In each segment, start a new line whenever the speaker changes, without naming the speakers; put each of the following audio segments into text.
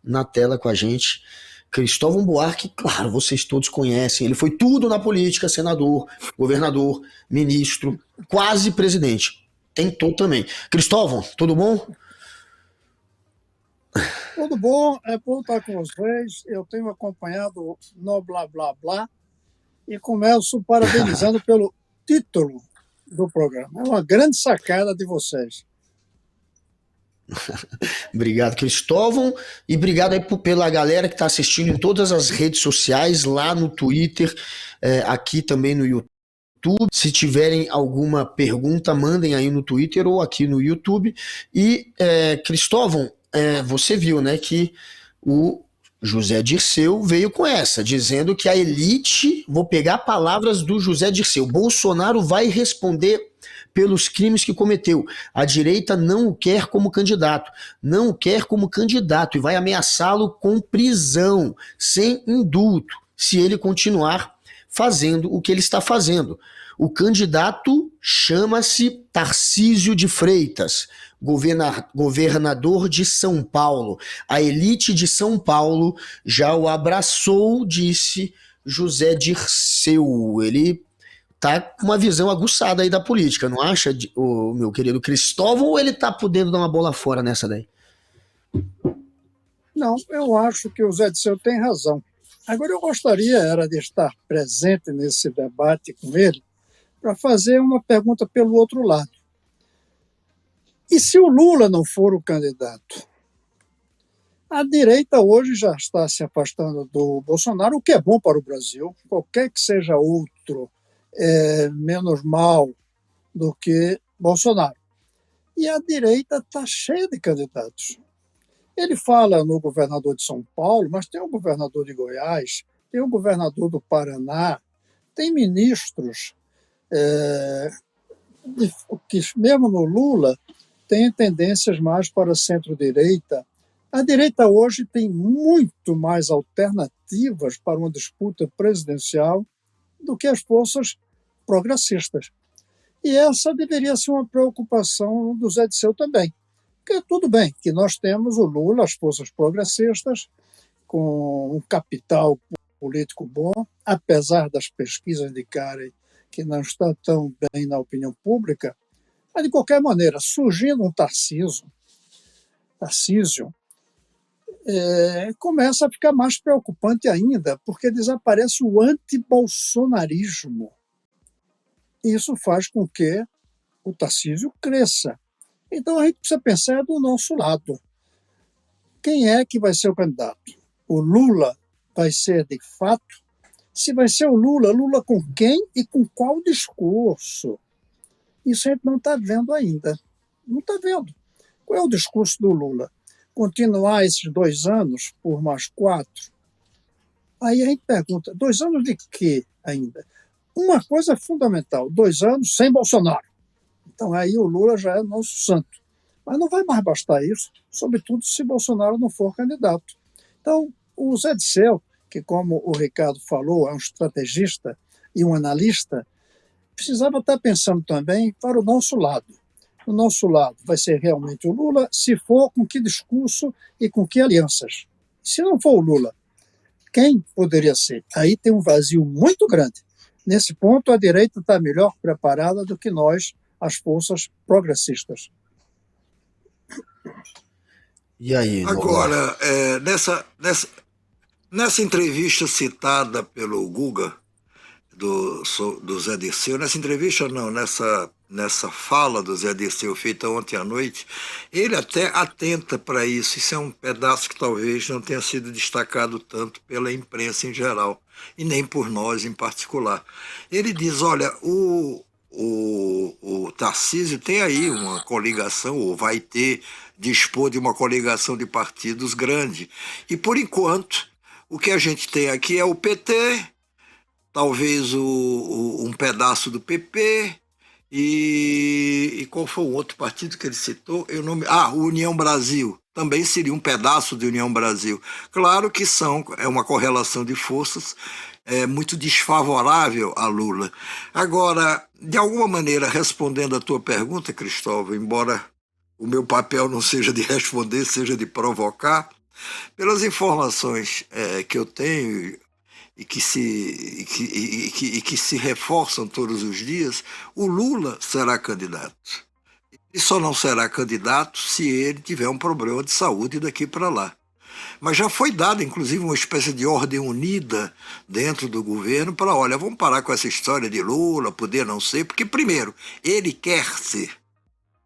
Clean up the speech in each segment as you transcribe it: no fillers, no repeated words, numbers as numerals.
na tela com a gente. Cristóvão Buarque, claro, vocês todos conhecem, ele foi tudo na política, senador, governador, ministro, quase presidente. Tentou também. Cristóvão, tudo bom?
Tudo bom, é bom estar com vocês. Eu tenho acompanhado no Blá Blá Blá e começo parabenizando pelo título do programa. É uma grande sacada de vocês.
Obrigado, Cristóvão, e obrigado aí pela galera que está assistindo em todas as redes sociais, lá no Twitter, aqui também no YouTube. Se tiverem alguma pergunta, mandem aí no Twitter ou aqui no YouTube. E, Cristóvão, você viu, né, que o José Dirceu veio com essa, dizendo que a elite, vou pegar palavras do José Dirceu, Bolsonaro vai responder pelos crimes que cometeu. A direita não o quer como candidato, não o quer como candidato e vai ameaçá-lo com prisão, sem indulto, se ele continuar fazendo o que ele está fazendo. O candidato chama-se Tarcísio de Freitas, governador de São Paulo. A elite de São Paulo já o abraçou, disse José Dirceu. Ele tá com uma visão aguçada aí da política, não acha, o meu querido Cristóvão, ou ele tá podendo dar uma bola fora nessa daí?
Não, eu acho que o Zé Dirceu tem razão. Agora eu gostaria de estar presente nesse debate com ele para fazer uma pergunta pelo outro lado. E se o Lula não for o candidato? A direita hoje já está se afastando do Bolsonaro, o que é bom para o Brasil. Qualquer que seja outro é menos mal do que Bolsonaro. E a direita está cheia de candidatos. Ele fala no governador de São Paulo, mas tem o governador de Goiás, tem o governador do Paraná, tem ministros que, mesmo no Lula, têm tendências mais para centro-direita. A direita hoje tem muito mais alternativas para uma disputa presidencial do que as forças progressistas. E essa deveria ser uma preocupação do Zé Dirceu também. Porque tudo bem que nós temos o Lula, as forças progressistas, com um capital político bom, apesar das pesquisas indicarem que não está tão bem na opinião pública, mas, de qualquer maneira, surgindo um Tarcísio, começa a ficar mais preocupante ainda, porque desaparece o antibolsonarismo. Isso faz com que o Tarcísio cresça. Então a gente precisa pensar do nosso lado. Quem é que vai ser o candidato? O Lula vai ser de fato? Se vai ser o Lula, Lula com quem e com qual discurso? Isso a gente não está vendo ainda. Não está vendo. Qual é o discurso do Lula? Continuar esses 2 anos por mais 4? Aí a gente pergunta, 2 anos de quê ainda? Uma coisa fundamental, 2 anos sem Bolsonaro. Então aí o Lula já é nosso santo. Mas não vai mais bastar isso, sobretudo se Bolsonaro não for candidato. Então o Zé Dirceu, que como o Ricardo falou, é um estrategista e um analista, precisava estar pensando também para o nosso lado. O nosso lado vai ser realmente o Lula, se for, com que discurso e com que alianças. Se não for o Lula, quem poderia ser? Aí tem um vazio muito grande. Nesse ponto, a direita está melhor preparada do que nós, as forças progressistas.
E aí?
Agora, nessa entrevista citada pelo Guga, do Zé Dirceu, nessa entrevista não, nessa fala do Zé Dirceu feita ontem à noite, ele até atenta para isso. Isso é um pedaço que talvez não tenha sido destacado tanto pela imprensa em geral, e nem por nós em particular. Ele diz, olha, o Tarcísio tem aí uma coligação, ou vai dispor de uma coligação de partidos grande, e por enquanto o que a gente tem aqui é o PT, talvez um pedaço do PP, e qual foi o outro partido que ele citou? O União Brasil, também seria um pedaço de União Brasil. Claro que é uma correlação de forças muito desfavorável a Lula. Agora, de alguma maneira, respondendo a tua pergunta, Cristóvão, embora o meu papel não seja de responder, seja de provocar, Pelas informações que eu tenho e que se reforçam todos os dias, o Lula será candidato. E só não será candidato se ele tiver um problema de saúde daqui para lá. Mas já foi dada, inclusive, uma espécie de ordem unida dentro do governo para, olha, vamos parar com essa história de Lula, poder não ser, porque, primeiro, ele quer ser,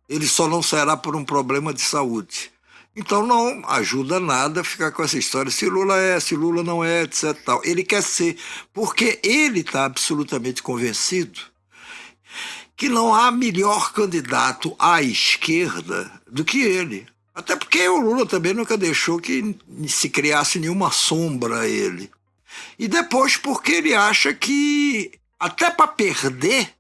ele só não será por um problema de saúde. Então não ajuda nada ficar com essa história, se Lula é, se Lula não é, etc. Tal. Ele quer ser, porque ele está absolutamente convencido que não há melhor candidato à esquerda do que ele. Até porque o Lula também nunca deixou que se criasse nenhuma sombra a ele. E depois porque ele acha que, até para perder,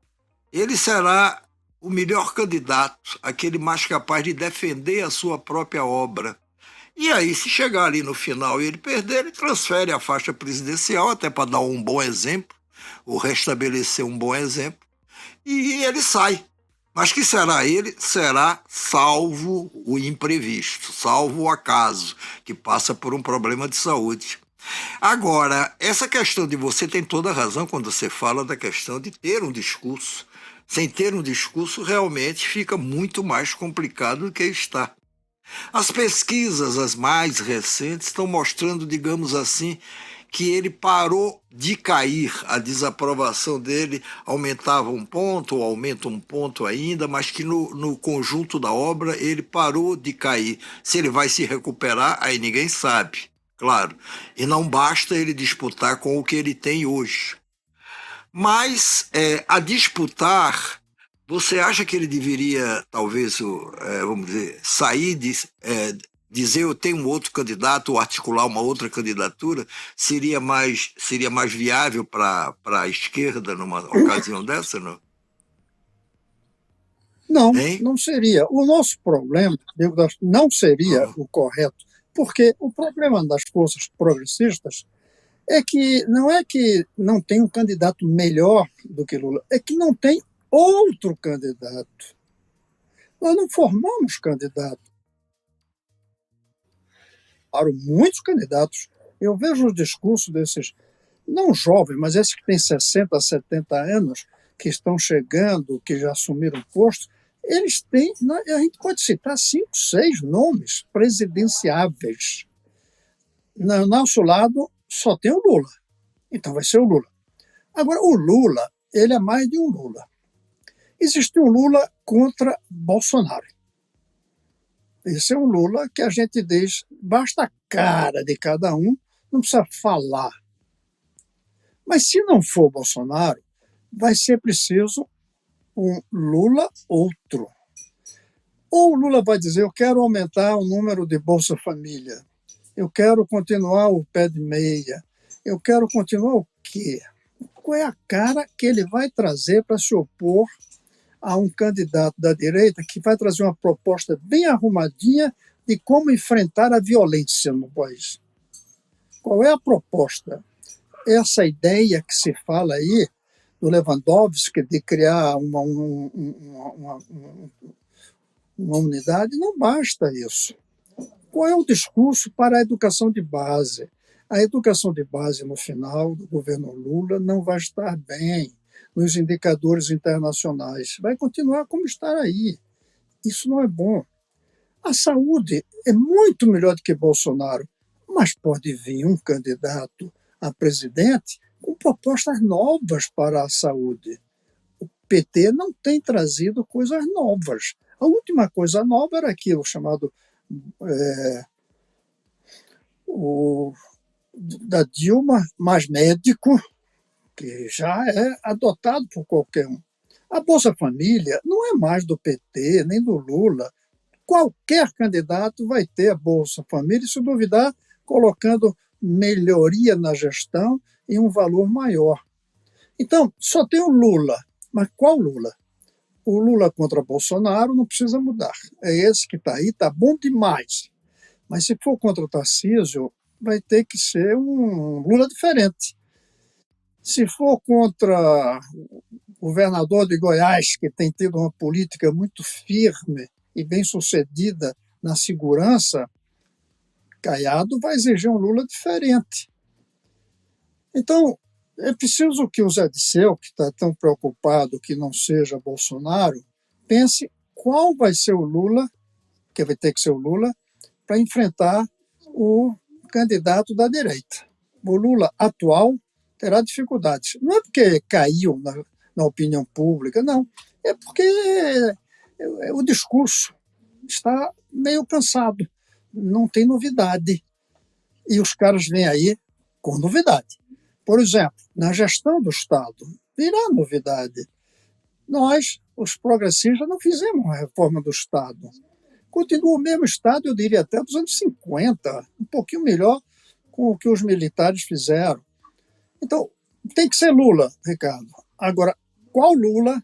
ele será o melhor candidato, aquele mais capaz de defender a sua própria obra. E aí, se chegar ali no final e ele perder, ele transfere a faixa presidencial, até para dar um bom exemplo, ou restabelecer um bom exemplo, e ele sai. Mas que será ele? Será salvo o imprevisto, salvo o acaso, que passa por um problema de saúde. Agora, essa questão de você tem toda a razão quando você fala da questão de ter um discurso. Sem ter um discurso, realmente fica muito mais complicado do que está. As pesquisas, as mais recentes, estão mostrando, digamos assim, que ele parou de cair, a desaprovação dele aumentava um ponto, ou aumenta um ponto ainda, mas que no conjunto da obra ele parou de cair. Se ele vai se recuperar, aí ninguém sabe, claro. E não basta ele disputar com o que ele tem hoje. Mas a disputar, você acha que ele deveria, talvez, vamos dizer, sair de dizer eu tenho um outro candidato ou articular uma outra candidatura? Seria mais viável para a esquerda numa ocasião dessa, não?
Não,
Hein?
não seria. O nosso problema, não seria o correto, porque o problema das forças progressistas é que não tem um candidato melhor do que Lula, é que não tem outro candidato. Nós não formamos candidatos. Para muitos candidatos, eu vejo os discursos desses, não jovens, mas esses que têm 60, 70 anos, que estão chegando, que já assumiram posto, eles têm, a gente pode citar 5, 6 nomes presidenciáveis. No nosso lado, só tem o Lula. Então vai ser o Lula. Agora, o Lula, ele é mais de um Lula. Existe um Lula contra Bolsonaro. Esse é um Lula que a gente diz, basta a cara de cada um, não precisa falar. Mas se não for Bolsonaro, vai ser preciso um Lula outro. Ou o Lula vai dizer, eu quero aumentar o número de Bolsa Família, eu quero continuar o pé de meia, eu quero continuar o quê? Qual é a cara que ele vai trazer para se opor a um candidato da direita que vai trazer uma proposta bem arrumadinha de como enfrentar a violência no país? Qual é a proposta? Essa ideia que se fala aí do Lewandowski de criar uma unidade, não basta isso. Qual é o discurso para a educação de base? A educação de base no final do governo Lula não vai estar bem nos indicadores internacionais. Vai continuar como está aí. Isso não é bom. A saúde é muito melhor do que Bolsonaro, mas pode vir um candidato a presidente com propostas novas para a saúde. O PT não tem trazido coisas novas. A última coisa nova era aquilo chamado da Dilma, mais médico, que já é adotado por qualquer um. A Bolsa Família não é mais do PT, nem do Lula. Qualquer candidato vai ter a Bolsa Família, se duvidar, colocando melhoria na gestão e um valor maior. Então, só tem o Lula. Mas qual Lula? O Lula contra Bolsonaro não precisa mudar. É esse que está aí, está bom demais. Mas se for contra o Tarcísio, vai ter que ser um Lula diferente. Se for contra o governador de Goiás, que tem tido uma política muito firme e bem-sucedida na segurança, Caiado vai exigir um Lula diferente. Então, é preciso que o Zé Disseu, que está tão preocupado que não seja Bolsonaro, pense qual vai ser o Lula, que vai ter que ser o Lula, para enfrentar o candidato da direita. O Lula atual terá dificuldades. Não é porque caiu na opinião pública, não. É porque o discurso está meio cansado, não tem novidade. E os caras vêm aí com novidade. Por exemplo, na gestão do Estado, virá novidade. Nós, os progressistas, não fizemos uma reforma do Estado. Continua o mesmo Estado, eu diria até dos anos 50, um pouquinho melhor com o que os militares fizeram. Então, tem que ser Lula, Ricardo. Agora, qual Lula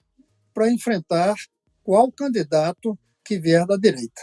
para enfrentar qual candidato que vier da direita?